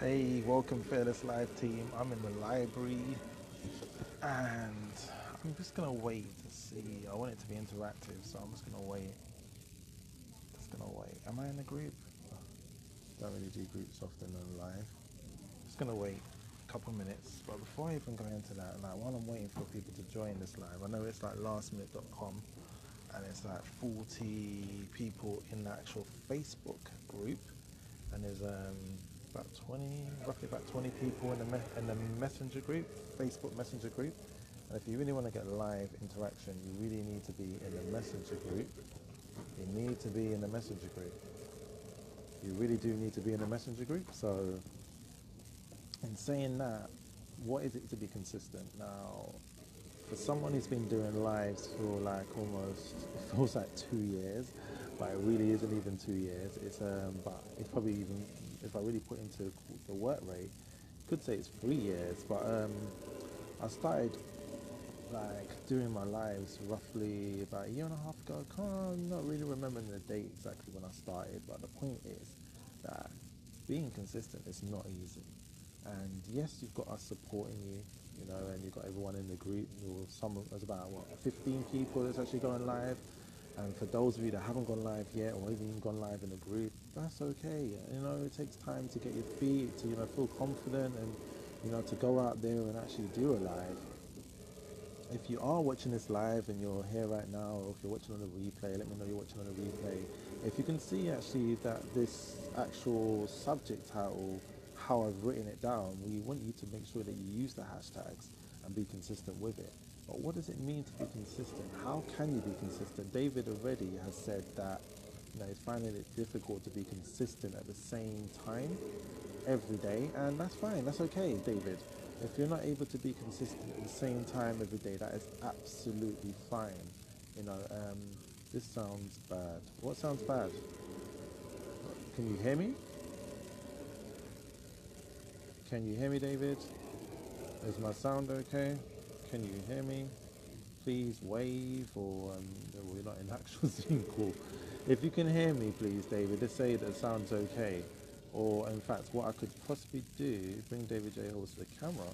Hey, welcome Fearless Live team. I'm in the library and I'm just gonna wait to see. I want it to be interactive, so I'm just gonna wait. Just gonna wait. Am I in a group? Don't really do groups often on live. Just gonna wait a couple minutes. But before I even go into that, like while I'm waiting for people to join this live, I know it's like lastminute.com and it's like 40 people in the actual Facebook group, and there's about 20, roughly about 20 people in the messenger group, Facebook messenger group. And if you really want to get live interaction, you really need to be in the messenger group. You need to be in the messenger group. You really do need to be in the messenger group. So, in saying that, what is it to be consistent? Now, for someone who's been doing lives for like almost, it feels like 2 years, but it really isn't even 2 years. But it's probably even, if I really put into the work rate, could say it's 3 years. But I started like doing my lives roughly about a year and a half ago. I can't not really remembering the date exactly when I started, but the point is that being consistent is not easy. And yes, you've got us supporting you, you know, and you've got everyone in the group. There's about what 15 people that's actually going live. And for those of you that haven't gone live yet, or even gone live in a group, that's okay. You know, it takes time to get your feet, to feel confident, and to go out there and actually do a live. If you are watching this live and you're here right now, or if you're watching on the replay, let me know you're watching on the replay. If you can see actually that this actual subject title, how I've written it down, we want you to make sure that you use the hashtags and be consistent with it. But what does it mean to be consistent? How can you be consistent? David already has said that he's finding it difficult to be consistent at the same time every day, and that's fine. That's okay, David. If you're not able to be consistent at the same time every day, that is absolutely fine. You know, um, this sounds bad. What sounds bad? Can you hear me? Can you hear me, David? Is my sound okay? Can you hear me? Please wave, or well, you're not in actual Zoom call. If you can hear me, please, David, just say that it sounds okay. Or, in fact, what I could possibly do, bring David J. Halls to the camera.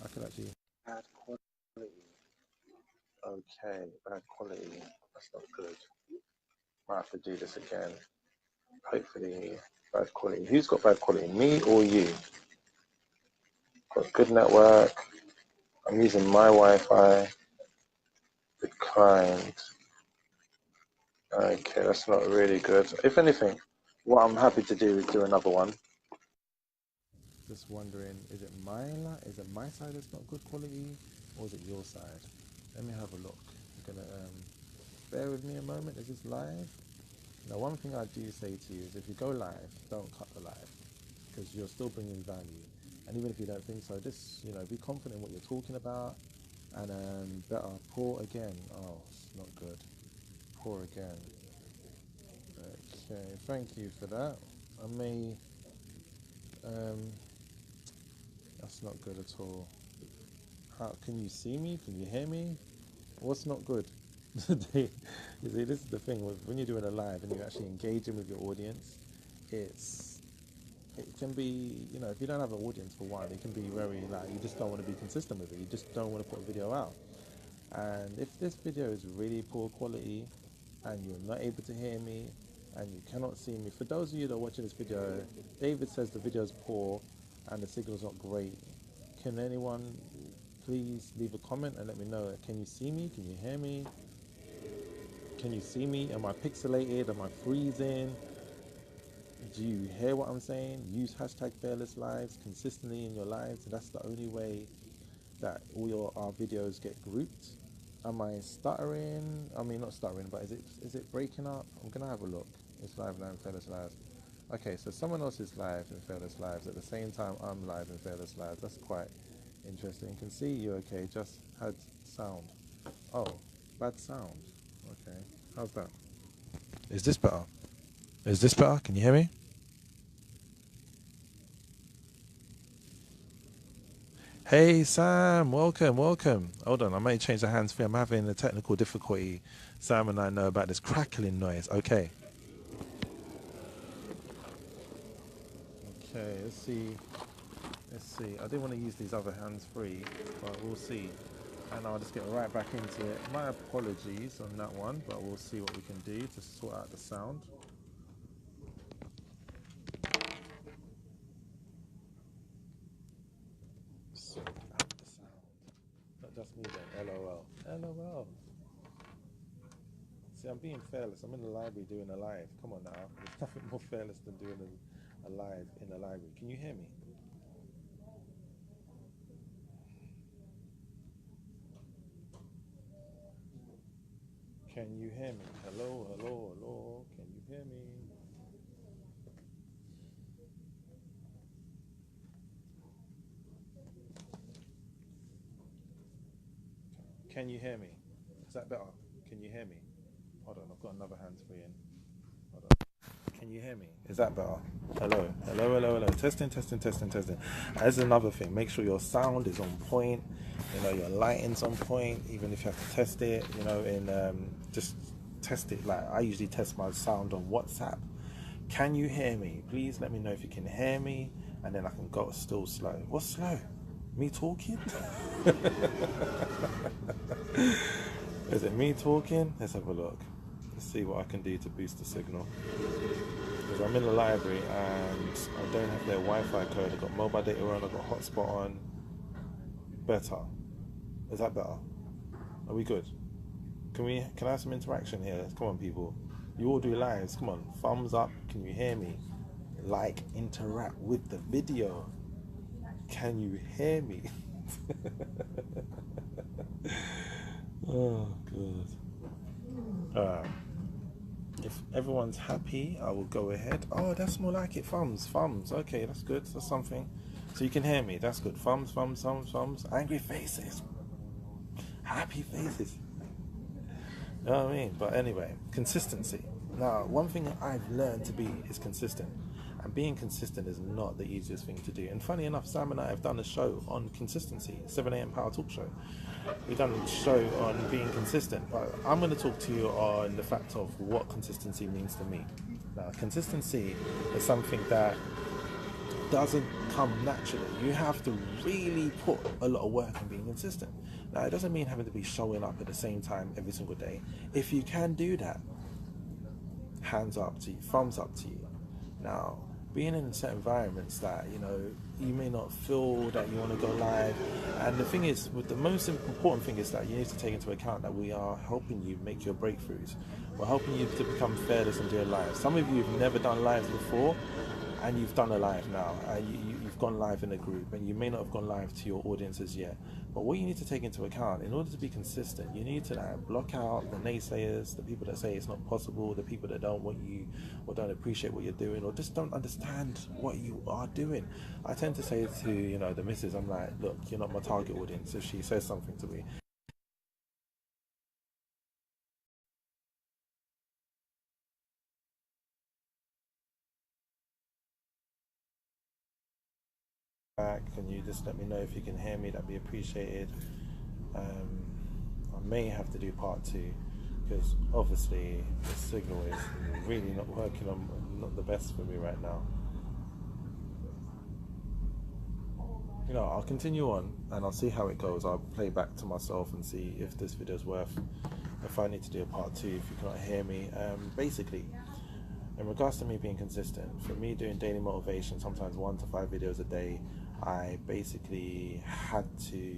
I could actually add quality. Okay, bad quality. That's not good. Might have to do this again. Hopefully, bad quality. Who's got bad quality? Me or you? Got good network. I'm using my Wi-Fi. Declined. Okay, that's not really good. If anything, what I'm happy to do is do another one. Just wondering, is it my side that's not good quality, or is it your side? Let me have a look. I'm gonna bear with me a moment. Is this live? Now, one thing I do say to you is, if you go live, don't cut the live, because you're still bringing value. And even if you don't think so, just be confident in what you're talking about, and better pour again. Oh, it's not good. Pour again. Okay, thank you for that. I may. Um, that's not good at all. How can you see me? Can you hear me? What's not good? You see, this is the thing with when you're doing a live and you're actually engaging with your audience. It's it can be, if you don't have an audience for one, it can be very like you just don't want to be consistent with it. You just don't want to put a video out. And if this video is really poor quality and you're not able to hear me and you cannot see me, for those of you that are watching this video, David says the video is poor and the signal's not great. Can anyone please leave a comment and let me know? Can you see me? Can you hear me? Can you see me? Am I pixelated? Am I freezing? Do you hear what I'm saying? Use hashtag fearless lives consistently in your lives. That's the only way that all our videos get grouped. Am I stuttering? I mean, not stuttering, but is it breaking up? I'm gonna have a look. It's live now in Fearless Lives. Okay, so someone else is live in Fearless Lives at the same time I'm live in Fearless Lives. That's quite interesting. Can see you okay, just had sound. Oh, bad sound. Okay, how's that? Is this better? Is this better? Can you hear me? Hey Sam, welcome, welcome. Hold on, I may change the hands free. I'm having a technical difficulty. Sam and I know about this crackling noise. Okay. Okay, let's see. Let's see. I didn't want to use these other hands free, but we'll see. And I'll just get right back into it. My apologies on that one, but we'll see what we can do to sort out the sound. Sort out the sound. Not just me then. LOL. LOL. See, I'm being fearless. I'm in the library doing a live. Come on now. There's nothing more fearless than doing a live in the library. Can you hear me? Can you hear me? Hello, hello, hello. Can you hear me? Can you hear me? Is that better? Can you hear me? Hold on, I've got another hands free in. Hold on. Can you hear me? Is that better? Hello, hello, hello, hello. Testing, testing, testing, testing. That's another thing. Make sure your sound is on point. You know, your lighting's on point. Even if you have to test it, you know, just test it. Like I usually test my sound on WhatsApp. Can you hear me? Please let me know if you can hear me, and then I can go still slow. What's slow? Me talking? Is it me talking? Let's have a look. Let's see what I can do to boost the signal. Because I'm in the library and I don't have their Wi-Fi code. I've got mobile data on, I've got hotspot on. Better. Is that better? Are we good? Can I have some interaction here? Come on, people. You all do lives. Come on. Thumbs up. Can you hear me? Like, interact with the video. Can you hear me? Oh, good. If everyone's happy, I will go ahead. Oh, that's more like it. Thumbs, thumbs. Okay, that's good. That's something. So you can hear me. That's good. Thumbs, thumbs, thumbs, thumbs. Angry faces. Happy faces. You know what I mean? But anyway, consistency. Now, one thing I've learned to be is consistent. And being consistent is not the easiest thing to do. And funny enough, Sam and I have done a show on consistency, 7am Power Talk Show. We've done a show on being consistent, but I'm going to talk to you on the fact of what consistency means to me. Now, consistency is something that doesn't come naturally. You have to really put a lot of work in being consistent. Now, it doesn't mean having to be showing up at the same time every single day. If you can do that, hands up to you, thumbs up to you. Now, being in certain environments that, you know, you may not feel that you want to go live. And the thing is, with the most important thing is that you need to take into account that we are helping you make your breakthroughs. We're helping you to become fearless and do a live. Some of you have never done lives before, and you've done a live now. You've gone live in a group, and you may not have gone live to your audiences yet. But what you need to take into account, in order to be consistent, you need to block out the naysayers, the people that say it's not possible, the people that don't want you or don't appreciate what you're doing or just don't understand what you are doing. I tend to say to, you know, the missus, I'm like, look, you're not my target audience. If she says something to me, back, can you just let me know if you can hear me? That'd be appreciated. I may have to do part 2 because obviously the signal is really not working on, not the best for me right now. You know, I'll continue on and I'll see how it goes. I'll play back to myself and see if this video is worth, if I need to do a part 2 if you cannot hear me. Basically, in regards to me being consistent, for me doing daily motivation, sometimes 1 to 5 videos a day, I basically had to,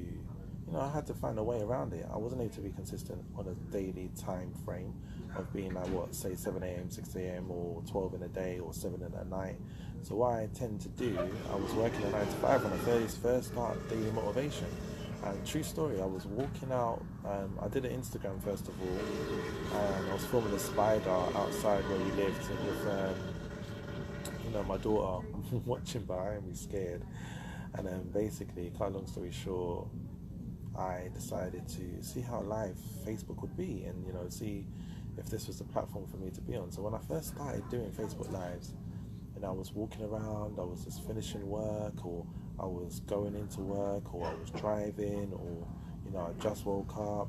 I had to find a way around it. I wasn't able to be consistent on a daily time frame of being like, say 7am, 6am, or 12 in a day, or 7 in a night. So what I tend to do, I was working a 9 to 5 when I first started daily motivation. And true story, I was walking out, I did an Instagram first of all, and I was filming a spider outside where we lived with, my daughter watching behind me scared. And then basically, cut a long story short, I decided to see how live Facebook would be and, see if this was the platform for me to be on. So when I first started doing Facebook Lives, and I was walking around, I was just finishing work, or I was going into work, or I was driving, or, I just woke up,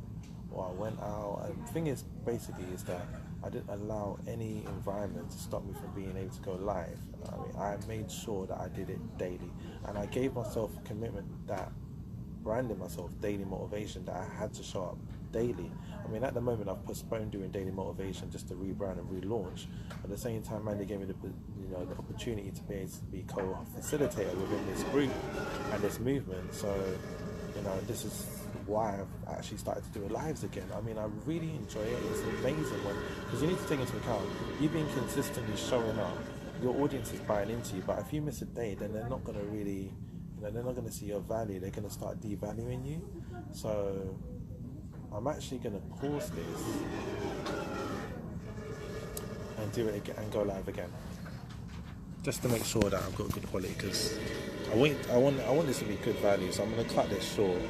or I went out. And the thing is, basically, is that I didn't allow any environment to stop me from being able to go live. I mean, I made sure that I did it daily, and I gave myself a commitment that branding myself daily motivation, that I had to show up daily. I mean, at the moment, I've postponed doing daily motivation just to rebrand and relaunch. At the same time, man, they gave me the opportunity to be able to be co-facilitator within this group and this movement. So, this is why I've actually started to do it lives again. I mean, I really enjoy it. It's amazing because you need to take into account you being consistently showing up. Your audience is buying into you, but if you miss a day, then they're not going to really, they're not going to see your value. They're going to start devaluing you. So I'm actually going to pause this and do it again and go live again, just to make sure that I've got good quality, because I want this to be good value. So I'm going to cut this short.